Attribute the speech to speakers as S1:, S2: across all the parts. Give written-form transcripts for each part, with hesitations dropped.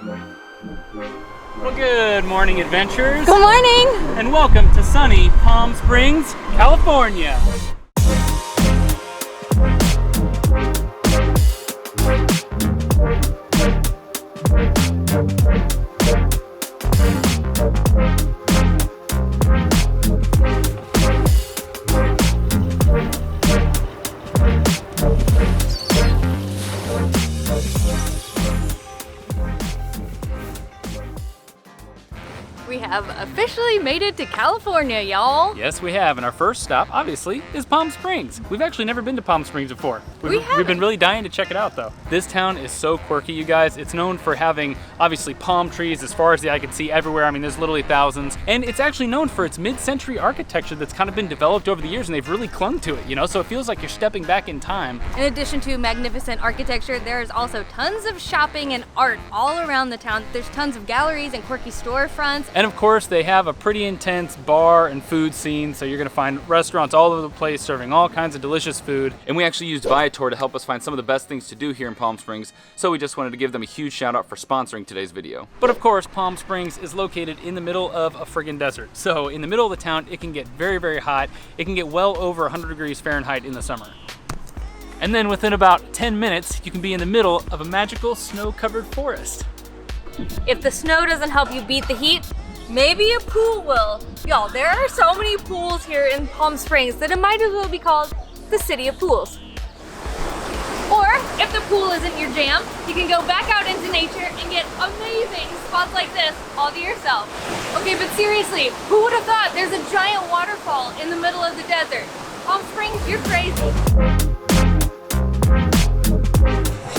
S1: Well, good morning, adventurers.
S2: Good morning.
S1: And welcome to sunny Palm Springs, California.
S2: We have officially made it to California, y'all.
S1: Yes, we have, and our first stop, obviously, is Palm Springs. We've actually never been to Palm Springs before. We've been really dying to check it out, though. This town is so quirky, you guys. It's known for having, obviously, palm trees as far as the eye can see everywhere. I mean, there's literally thousands. And it's actually known for its mid-century architecture that's kind of been developed over the years, and they've really clung to it, you know? So it feels like you're stepping back in time.
S2: In addition to magnificent architecture, there's also tons of shopping and art all around the town. There's tons of galleries and quirky storefronts.
S1: And of course, they have a pretty intense bar and food scene, so you're gonna find restaurants all over the place serving all kinds of delicious food. And we actually used Viator to help us find some of the best things to do here in Palm Springs, so we just wanted to give them a huge shout out for sponsoring today's video. But of course, Palm Springs is located in the middle of a friggin' desert. So in the middle of the town, it can get very, very hot. It can get well over 100 degrees Fahrenheit in the summer. And then within about 10 minutes, you can be in the middle of a magical snow-covered forest.
S2: If the snow doesn't help you beat the heat, maybe a pool will. Y'all, there are so many pools here in Palm Springs that it might as well be called the City of Pools. Or, if the pool isn't your jam, you can go back out into nature and get amazing spots like this all to yourself. Okay, but seriously, who would have thought there's a giant waterfall in the middle of the desert? Palm Springs, you're crazy.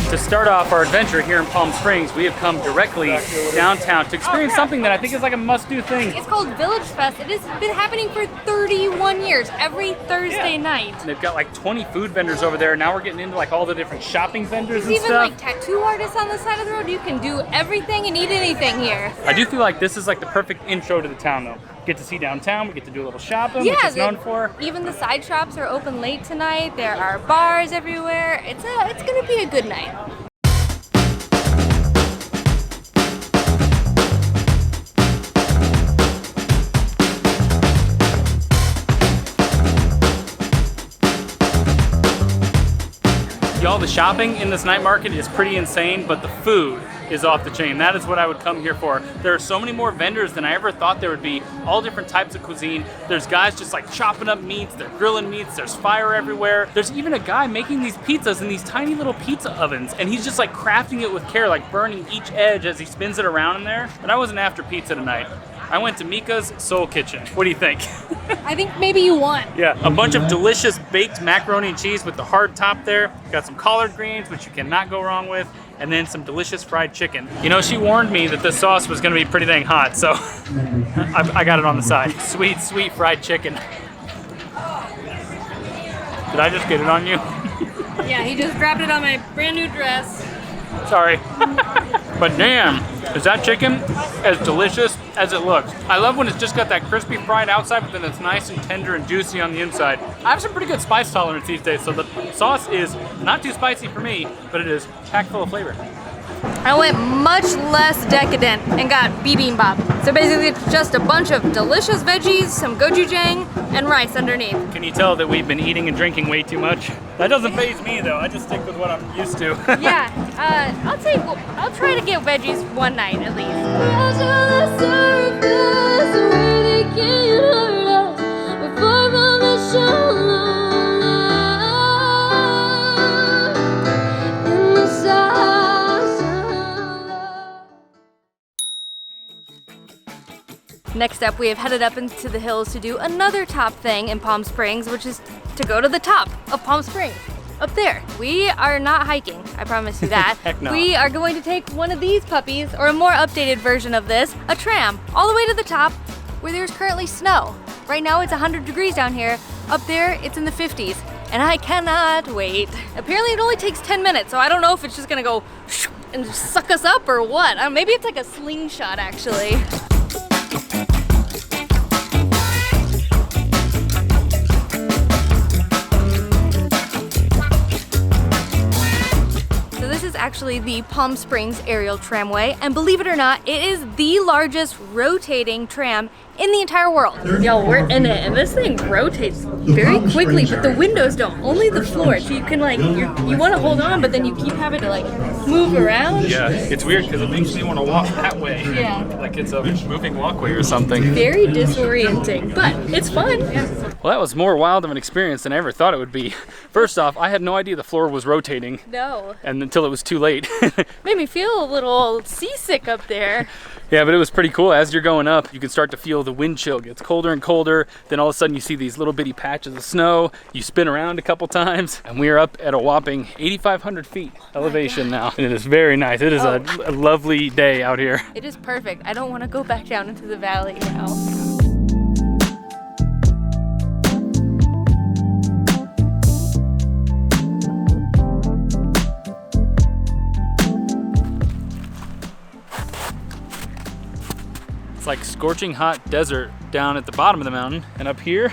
S1: To start off our adventure here in Palm Springs, we have come directly downtown to experience something that I think is like a must-do thing.
S2: It's called VillageFest. It has been happening for 31 years, every Thursday night.
S1: And they've got like 20 food vendors over there. Now we're getting into like all the different shopping vendors and
S2: There's even
S1: stuff.
S2: like tattoo artists on the side of the road. You can do everything and eat anything here.
S1: I do feel like this is like the perfect intro to the town though. Get to see downtown, we get to do a little shopping, which it's known for.
S2: Even the side shops are open late tonight. There are bars everywhere. It's gonna be a good night.
S1: Y'all, the shopping in this night market is pretty insane, but the food is off the chain. That is what I would come here for. There are so many more vendors than I ever thought there would be. All different types of cuisine. There's guys just like chopping up meats, they're grilling meats, there's fire everywhere. There's even a guy making these pizzas in these tiny little pizza ovens, and he's just like crafting it with care, like burning each edge as he spins it around in there. But I wasn't after pizza tonight. I went to Mika's Soul Kitchen. What do you think?
S2: I think maybe you won.
S1: Yeah, a bunch of delicious baked macaroni and cheese with the hard top there. Got some collard greens, which you cannot go wrong with, and then some delicious fried chicken. You know, she warned me that this sauce was gonna be pretty dang hot, so I got it on the side. Sweet, sweet fried chicken. Did I just get it on you?
S2: Yeah, he just grabbed it on my brand new dress.
S1: Sorry. But damn, is that chicken as delicious as it looks? I love when it's just got that crispy fried outside, but then it's nice and tender and juicy on the inside. I have some pretty good spice tolerance these days, so the sauce is not too spicy for me, but it is packed full of flavor.
S2: I went much less decadent and got bibimbap. So basically it's just a bunch of delicious veggies, some gochujang, and rice underneath.
S1: Can you tell that we've been eating and drinking way too much? That doesn't faze me though, I just stick with what I'm used to.
S2: Yeah, I'll try to get veggies one night at least. Next up, we have headed up into the hills to do another top thing in Palm Springs, which is to go to the top of Palm Springs. Up there. We are not hiking, I promise you that.
S1: Heck no.
S2: We are going to take one of these puppies, or a more updated version of this, a tram, all the way to the top where there's currently snow. Right now it's 100 degrees down here. Up there, it's in the 50s. And I cannot wait. Apparently it only takes 10 minutes, so I don't know if it's just gonna go and just suck us up or what. Maybe it's like a slingshot, actually. actually the Palm Springs Aerial Tramway, and believe it or not, it is the largest rotating tram in the entire world. Y'all, we're in it, and this thing rotates very quickly, but the windows don't, only the floor. So you can like, you want to hold on, but then you keep having to like move around.
S1: Yeah, it's weird because it makes me want to walk that way.
S2: Yeah.
S1: Like it's a moving walkway or something.
S2: Very disorienting, but it's fun.
S1: Well, that was more wild of an experience than I ever thought it would be. First off, I had no idea the floor was rotating.
S2: No.
S1: And until it was too late.
S2: Made me feel a little seasick up there.
S1: Yeah, but it was pretty cool. As you're going up, you can start to feel the wind chill. It gets colder and colder. Then all of a sudden you see these little bitty patches of snow. You spin around a couple times, and we are up at a whopping 8,500 feet elevation now. And it is very nice. It is a lovely day out here.
S2: It is perfect. I don't want to go back down into the valley now.
S1: It's like scorching hot desert down at the bottom of the mountain, and up here,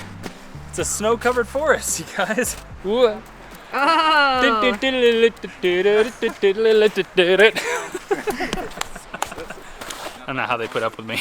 S1: it's a snow-covered forest, you guys. Ooh.
S2: Oh.
S1: I don't know how they put up with me.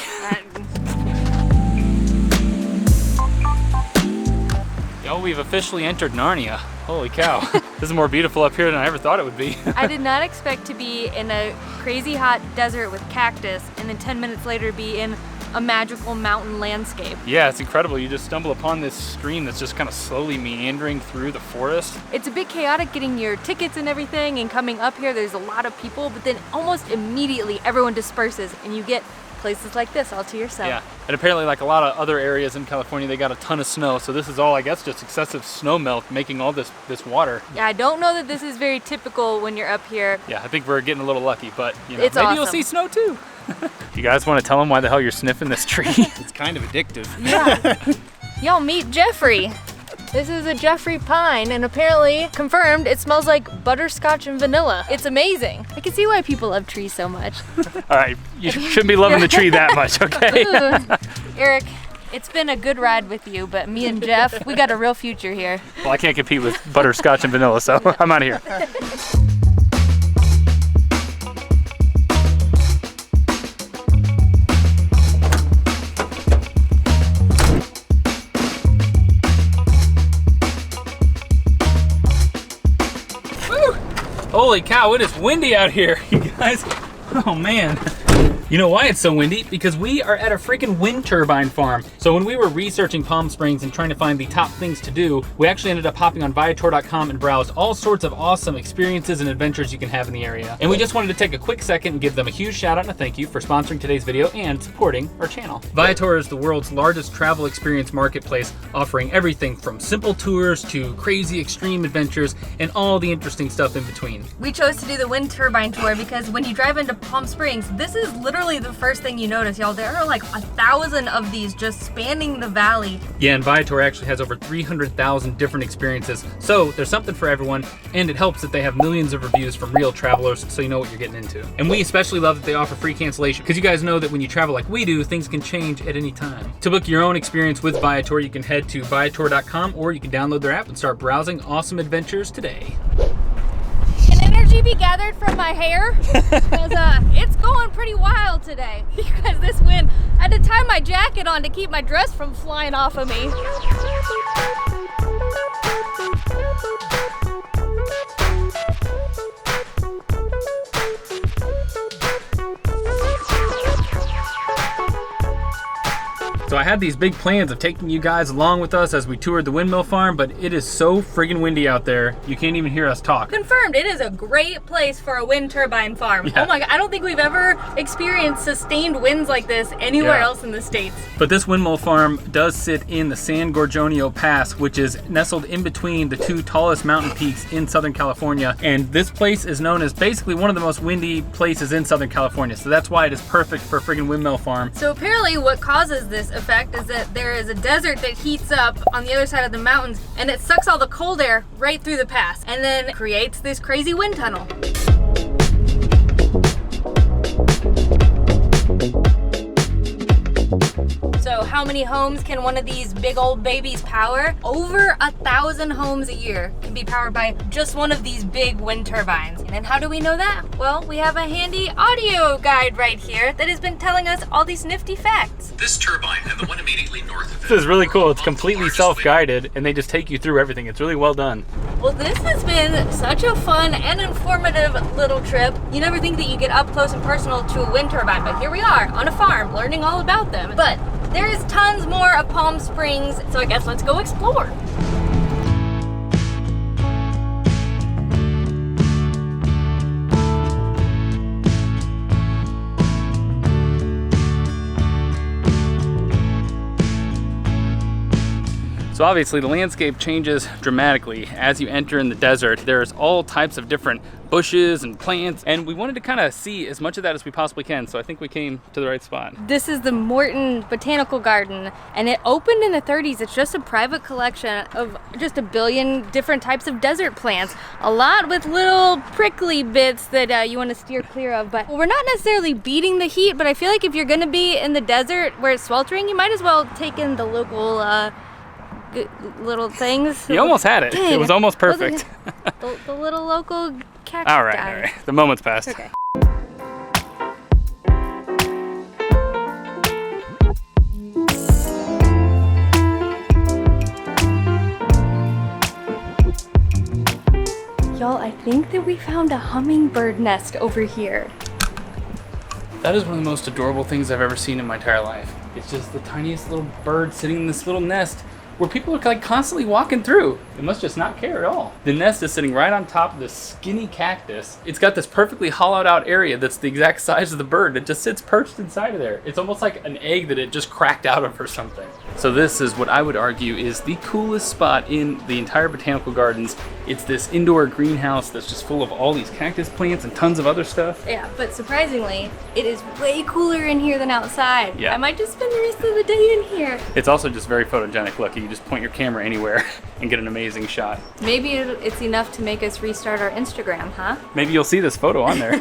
S1: Yo, we've officially entered Narnia. Holy cow. This is more beautiful up here than I ever thought it would be.
S2: I did not expect to be in a crazy hot desert with cactus and then 10 minutes later be in a magical mountain landscape.
S1: Yeah, it's incredible. You just stumble upon this stream that's just kind of slowly meandering through the forest.
S2: It's a bit chaotic getting your tickets and everything, and coming up here there's a lot of people, but then almost immediately everyone disperses and you get places like this all to yourself.
S1: Yeah, and apparently like a lot of other areas in California, they got a ton of snow. So this is all, I guess, just excessive snow melt making all this water.
S2: Yeah, I don't know that this is very typical when you're up here.
S1: Yeah, I think we're getting a little lucky, but you know,
S2: It's
S1: maybe
S2: awesome.
S1: you'll see snow too. You guys want to tell them why the hell you're sniffing this tree? It's kind of addictive.
S2: Yeah. Y'all meet Jeffrey. This is a Jeffrey pine, and apparently, confirmed, it smells like butterscotch and vanilla. It's amazing. I can see why people love trees so much.
S1: All right, you shouldn't be loving the tree that much, okay?
S2: Ooh. Eric, it's been a good ride with you, but me and Jeff, we got a real future here.
S1: Well, I can't compete with butterscotch and vanilla, so I'm out of here. Holy cow, it is windy out here, you guys. Oh man. You know why it's so windy? Because we are at a freaking wind turbine farm. So when we were researching Palm Springs and trying to find the top things to do, we actually ended up hopping on Viator.com and browsed all sorts of awesome experiences and adventures you can have in the area. And we just wanted to take a quick second and give them a huge shout out and a thank you for sponsoring today's video and supporting our channel. Viator is the world's largest travel experience marketplace, offering everything from simple tours to crazy extreme adventures and all the interesting stuff in between.
S2: We chose to do the wind turbine tour because when you drive into Palm Springs, this is literally the first thing you notice, y'all. There are like 1,000 of these just spanning the valley.
S1: Yeah, and Viator actually has over 300,000 different experiences. So there's something for everyone, and it helps that they have millions of reviews from real travelers, so you know what you're getting into. And we especially love that they offer free cancellation, because you guys know that when you travel like we do, things can change at any time. To book your own experience with Viator, you can head to Viator.com, or you can download their app and start browsing awesome adventures today.
S2: Energy be gathered from my hair because it's going pretty wild today because this wind. I had to tie my jacket on to keep my dress from flying off of me.
S1: So I had these big plans of taking you guys along with us as we toured the windmill farm, but it is so friggin' windy out there, you can't even hear us talk.
S2: Confirmed, it is a great place for a wind turbine farm. Yeah. Oh my God, I don't think we've ever experienced sustained winds like this anywhere else in the States.
S1: But this windmill farm does sit in the San Gorgonio Pass, which is nestled in between the two tallest mountain peaks in Southern California. And this place is known as basically one of the most windy places in Southern California. So that's why it is perfect for a friggin' windmill farm.
S2: So apparently what causes this effect is that there is a desert that heats up on the other side of the mountains, and it sucks all the cold air right through the pass and then creates this crazy wind tunnel. So how many homes can one of these big old babies power? Over 1,000 homes a year can be powered by just one of these big wind turbines. And how do we know that? Well, we have a handy audio guide right here that has been telling us all these nifty facts.
S3: This turbine and the one immediately north of it.
S1: This is really cool. It's completely self-guided, and they just take you through everything. It's really well done.
S2: Well, this has been such a fun and informative little trip. You never think that you get up close and personal to a wind turbine, but here we are on a farm learning all about them. But there's tons more of Palm Springs, so I guess let's go explore.
S1: So obviously the landscape changes dramatically as you enter in the desert. There's all types of different bushes and plants, and we wanted to kind of see as much of that as we possibly can, so I think we came to the right spot.
S2: This is the Morton Botanical Garden, and it opened in the 30s. It's just a private collection of just 1 billion different types of desert plants, a lot with little prickly bits that you want to steer clear of. But we're not necessarily beating the heat, but I feel like if you're gonna be in the desert where it's sweltering, you might as well take in the local little things.
S1: You almost had it.
S2: Dang.
S1: It was almost perfect.
S2: The little local cactus.
S1: All right. The moment's passed.
S2: Okay. Y'all, I think that we found a hummingbird nest over here.
S1: That is one of the most adorable things I've ever seen in my entire life. It's just the tiniest little bird sitting in this little nest where people are like constantly walking through. It must just not care at all. The nest is sitting right on top of this skinny cactus. It's got this perfectly hollowed out area that's the exact size of the bird. It just sits perched inside of there. It's almost like an egg that it just cracked out of or something. So this is what I would argue is the coolest spot in the entire botanical gardens. It's this indoor greenhouse that's just full of all these cactus plants and tons of other stuff.
S2: Yeah, but surprisingly, it is way cooler in here than outside.
S1: Yeah.
S2: I might just spend the rest of the day in here.
S1: It's also just very photogenic. Look, you just point your camera anywhere and get an amazing shot.
S2: Maybe it's enough to make us restart our Instagram, huh?
S1: Maybe you'll see this photo on there.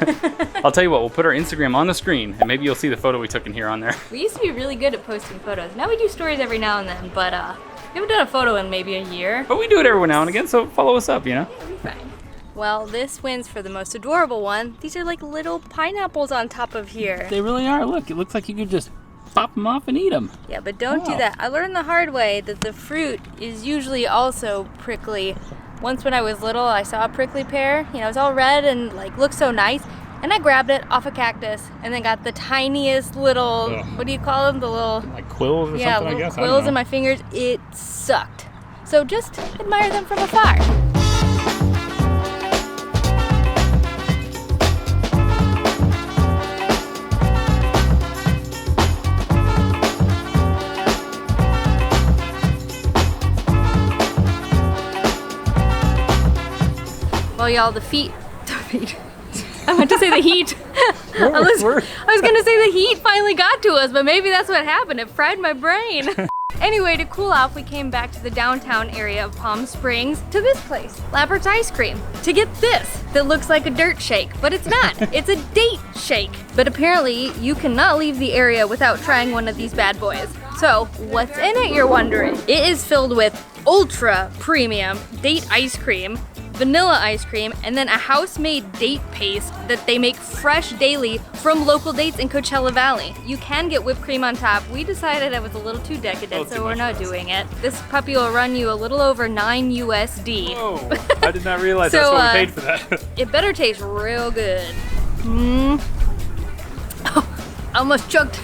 S1: I'll tell you what, we'll put our Instagram on the screen and maybe you'll see the photo we took in here on there.
S2: We used to be really good at posting photos. Now we do stories every now and then, but we haven't done a photo in maybe a year.
S1: But we do it every now and again, so follow us up, you know?
S2: It'll be fine. Well, this wins for the most adorable one. These are like little pineapples on top of here.
S1: They really are. Look, it looks like you could just pop them off and eat them.
S2: Yeah, but don't do that. I learned the hard way that the fruit is usually also prickly. Once when I was little, I saw a prickly pear. You know, it was all red and like looked so nice. And I grabbed it off a cactus and then got the tiniest little, what do you call them? The little...
S1: Like quills or something, I guess?
S2: Quills in my fingers. It sucked. So just admire them from afar. Well, y'all, the feet. I meant to say the heat. I was gonna say the heat finally got to us, but maybe that's what happened. It fried my brain. Anyway, to cool off, we came back to the downtown area of Palm Springs to this place, Labyrinth Ice Cream, to get this that looks like a dirt shake, but it's not. It's a date shake. But apparently, you cannot leave the area without trying one of these bad boys. So, what's in it, you're wondering? It is filled with ultra premium date ice cream, vanilla ice cream, and then a house-made date paste that they make fresh daily from local dates in Coachella Valley. You can get whipped cream on top. We decided it was a little too decadent, so we're not doing it. This puppy will run you a little over $9 USD.
S1: Whoa, I did not realize that's what we paid for that.
S2: It better taste real good. Oh, I almost choked.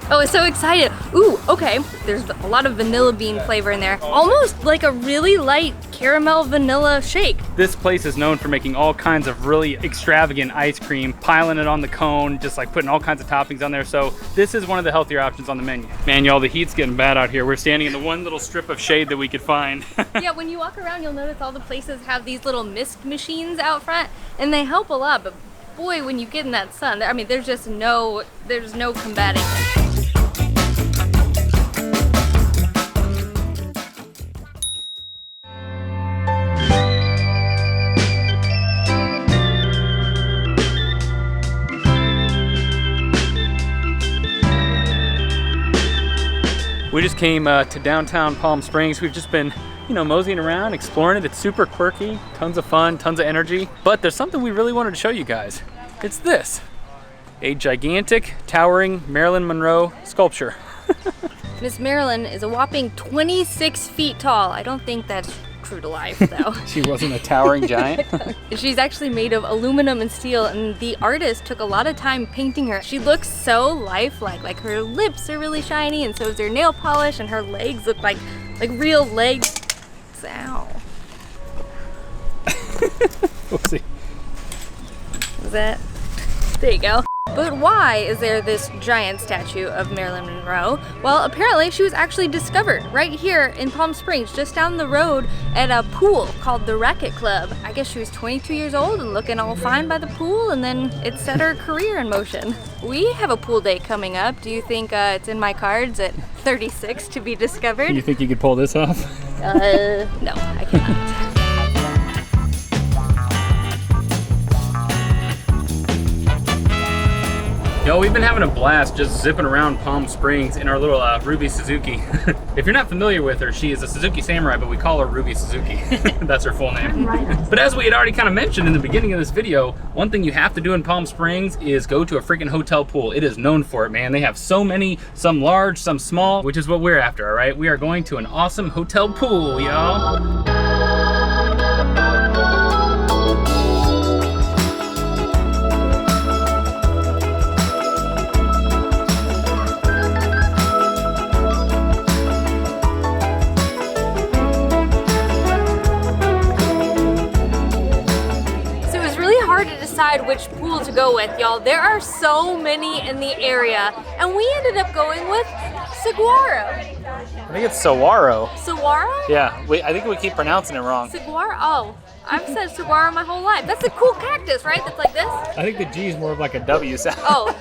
S2: I was so excited. Ooh, okay. There's a lot of vanilla bean flavor in there. Almost like a really light caramel vanilla shake.
S1: This place is known for making all kinds of really extravagant ice cream, piling it on the cone, just like putting all kinds of toppings on there. So this is one of the healthier options on the menu. Man, y'all, the heat's getting bad out here. We're standing in the one little strip of shade that we could find.
S2: Yeah, when you walk around, you'll notice all the places have these little mist machines out front, and they help a lot, but boy, when you get in that sun, I mean, there's no combating it.
S1: We just came to downtown Palm Springs. We've just been, you know, moseying around, exploring it. It's super quirky, tons of fun, tons of energy. But there's something we really wanted to show you guys. It's this, a gigantic, towering Marilyn Monroe sculpture.
S2: Miss Marilyn is a whopping 26 feet tall. I don't think that's true to life though.
S1: She wasn't a towering giant?
S2: She's actually made of aluminum and steel, and the artist took a lot of time painting her. She looks so lifelike. Like her lips are really shiny, and so is her nail polish, and her legs look like real legs. Ow.
S1: Oopsie.
S2: Is that? There you go. But why is there this giant statue of Marilyn Monroe? Well, apparently she was actually discovered right here in Palm Springs, just down the road at a pool called the Racquet Club. I guess she was 22 years old and looking all fine by the pool, and then it set her career in motion. We have a pool date coming up. Do you think it's in my cards at 36 to be discovered?
S1: You think you could pull this off?
S2: No, I cannot.
S1: Yo, we've been having a blast just zipping around Palm Springs in our little Ruby Suzuki. If you're not familiar with her, she is a Suzuki Samurai, but we call her Ruby Suzuki. That's her full name. But as we had already kind of mentioned in the beginning of this video, one thing you have to do in Palm Springs is go to a freaking hotel pool. It is known for it, man. They have so many, some large, some small, which is what we're after, all right? We are going to an awesome hotel pool, y'all.
S2: Decide which pool to go with, y'all. There are so many in the area, and we ended up going with Saguaro.
S1: I think it's Saguaro.
S2: Saguaro?
S1: Yeah, I think we keep pronouncing it wrong.
S2: Saguaro? Oh, I've said saguaro my whole life. That's a cool cactus, right? That's like this?
S1: I think the G is more of like a W sound.
S2: Oh,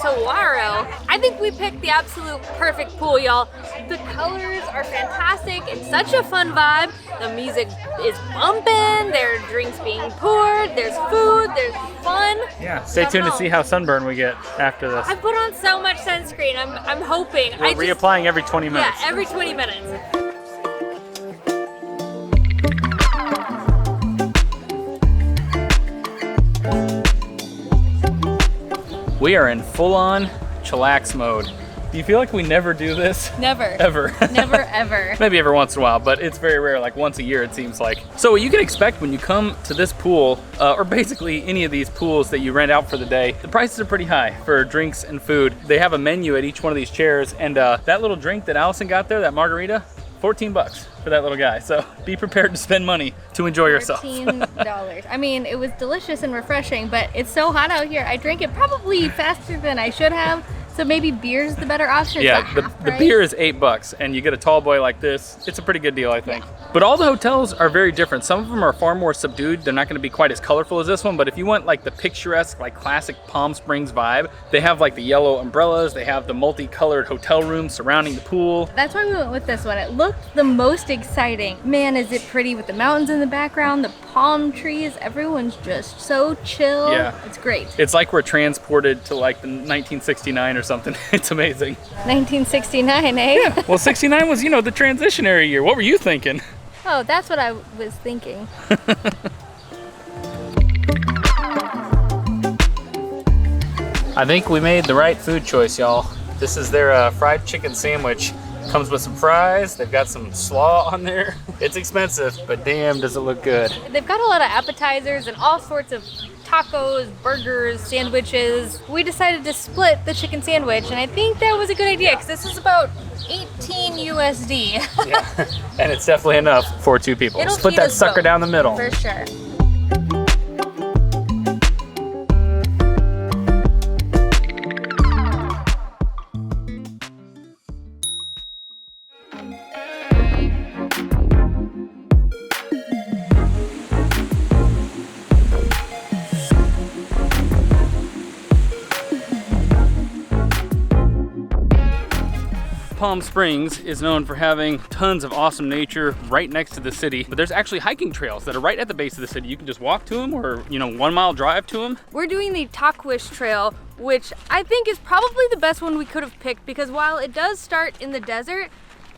S2: saguaro. I think we picked the absolute perfect pool, y'all. The colors are fantastic. It's such a fun vibe. The music is bumping. There are drinks being poured. There's food. There's fun.
S1: Yeah, stay tuned to see how sunburned we get after this.
S2: I put on so much sunscreen. I'm hoping.
S1: We're reapplying every 20 minutes.
S2: Yeah, every 20 minutes.
S1: We are in full-on chillax mode. Do you feel like we never do this?
S2: Never.
S1: Ever.
S2: Never, ever.
S1: Maybe every once in a while, but it's very rare, like once a year it seems like. So what you can expect when you come to this pool, or basically any of these pools that you rent out for the day, the prices are pretty high for drinks and food. They have a menu at each one of these chairs, and that little drink that Allison got there, that margarita, 14 bucks for that little guy. So be prepared to spend money to enjoy yourself.
S2: $14. I mean, it was delicious and refreshing, but it's so hot out here. I drank it probably faster than I should have. So maybe beer's the better option.
S1: Yeah, the beer is $8 and you get a tall boy like this. It's a pretty good deal, I think. Yeah. But all the hotels are very different. Some of them are far more subdued. They're not gonna be quite as colorful as this one, but if you want like the picturesque, like classic Palm Springs vibe, they have like the yellow umbrellas, they have the multicolored hotel rooms surrounding the pool.
S2: That's why we went with this one. It looked the most exciting. Man, is it pretty with the mountains in the background, the palm trees, everyone's just so chill.
S1: Yeah.
S2: It's great.
S1: It's like we're transported to like the 1969 or something. It's amazing.
S2: 1969, eh?
S1: Yeah. Well, 69 was, you know, the transitionary year. What were you thinking?
S2: Oh, that's what I was thinking.
S1: I think we made the right food choice, y'all. This is their fried chicken sandwich. Comes with some fries. They've got some slaw on there. It's expensive, but damn, does it look good.
S2: They've got a lot of appetizers and all sorts of tacos, burgers, sandwiches. We decided to split the chicken sandwich, and I think that was a good idea because this is about 18 USD.
S1: Yeah, and it's definitely enough for two people.
S2: It'll
S1: Split
S2: feed
S1: that
S2: us
S1: sucker
S2: both,
S1: down the middle.
S2: For sure.
S1: Palm Springs is known for having tons of awesome nature right next to the city, but there's actually hiking trails that are right at the base of the city. You can just walk to them or, you know, 1 mile drive to them.
S2: We're doing the Tahquitz Trail which I think is probably the best one we could have picked, because while it does start in the desert,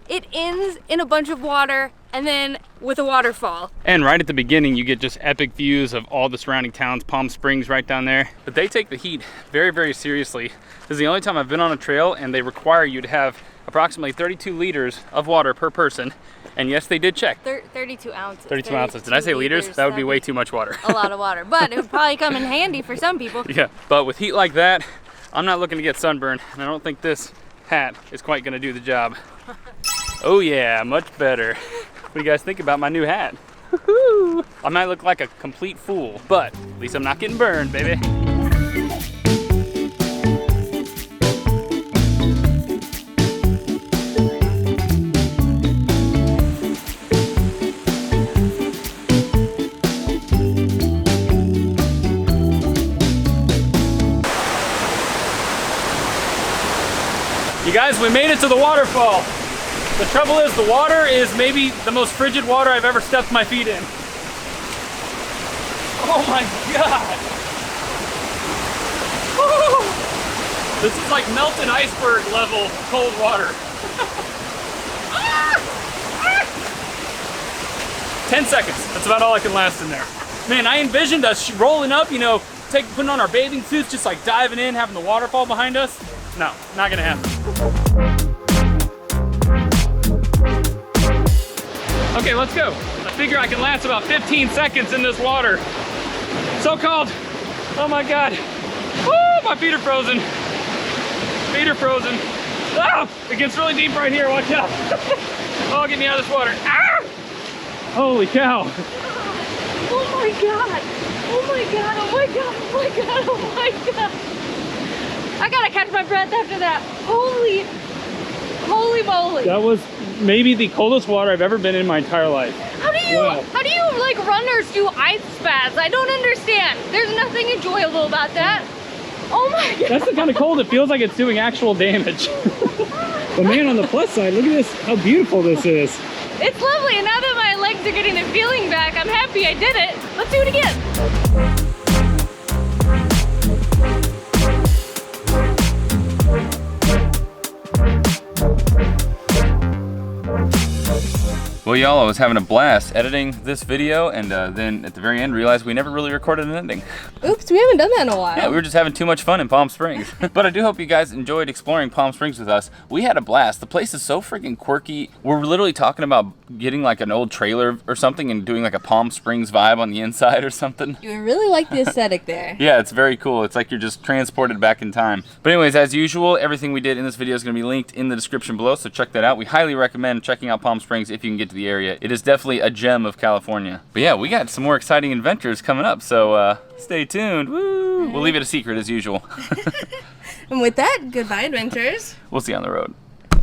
S2: it ends in a bunch of water and then with a waterfall.
S1: And right at the beginning, you get just epic views of all the surrounding towns, Palm Springs right down there. But they take the heat very, very seriously. This is the only time I've been on a trail and they require you to have approximately 32 liters of water per person. And yes, they did check.
S2: 32 ounces.
S1: 32 ounces. Did I say liters? That would be way too much water.
S2: A lot of water, but it would probably come in handy for some people.
S1: Yeah, but with heat like that, I'm not looking to get sunburned, and I don't think this hat is quite gonna do the job. Oh yeah, much better. What do you guys think about my new hat? Woohoo! I might look like a complete fool, but at least I'm not getting burned, baby. You guys, we made it to the waterfall. The trouble is, the water is maybe the most frigid water I've ever stepped my feet in. Oh my God. Woo! This is like melted iceberg level cold water. 10 seconds, that's about all I can last in there. Man, I envisioned us rolling up, you know, putting on our bathing suits, just like diving in, having the waterfall behind us. No, not gonna happen. Okay, let's go. I figure I can last about 15 seconds in this water. So cold. Oh my God. Woo, my feet are frozen. Feet are frozen. Ah, it gets really deep right here, watch out. Oh, get me out of this water. Ah! Holy cow.
S2: Oh my God. Oh my God, oh my God, oh my God, oh my God. I gotta catch my breath after that. Holy moly.
S1: That was maybe the coldest water I've ever been in my entire life.
S2: How do you like runners do ice baths? I don't understand. There's nothing enjoyable about that. Oh my God.
S1: That's the kind of cold it feels like it's doing actual damage. But man, on the plus side, look at this, how beautiful this is.
S2: It's lovely, and now that my legs are getting the feeling back, I'm happy I did it. Let's do it again.
S1: Well, y'all, I was having a blast editing this video, and then at the very end realized we never really recorded an ending.
S2: Oops, we haven't done that in a while.
S1: Yeah, we were just having too much fun in Palm Springs. But I do hope you guys enjoyed exploring Palm Springs with us. We had a blast. The place is so freaking quirky. We're literally talking about getting like an old trailer or something and doing like a Palm Springs vibe on the inside or something.
S2: You really like the aesthetic there.
S1: Yeah, it's very cool. It's like you're just transported back in time. But anyways, as usual, everything we did in this video is going to be linked in the description below, so check that out. We highly recommend checking out Palm Springs if you can get to the area. It is definitely a gem of California. But yeah, we got some more exciting adventures coming up, so stay tuned. Woo! We'll leave it a secret as usual.
S2: And with that, goodbye, adventurers.
S1: We'll see you on the road.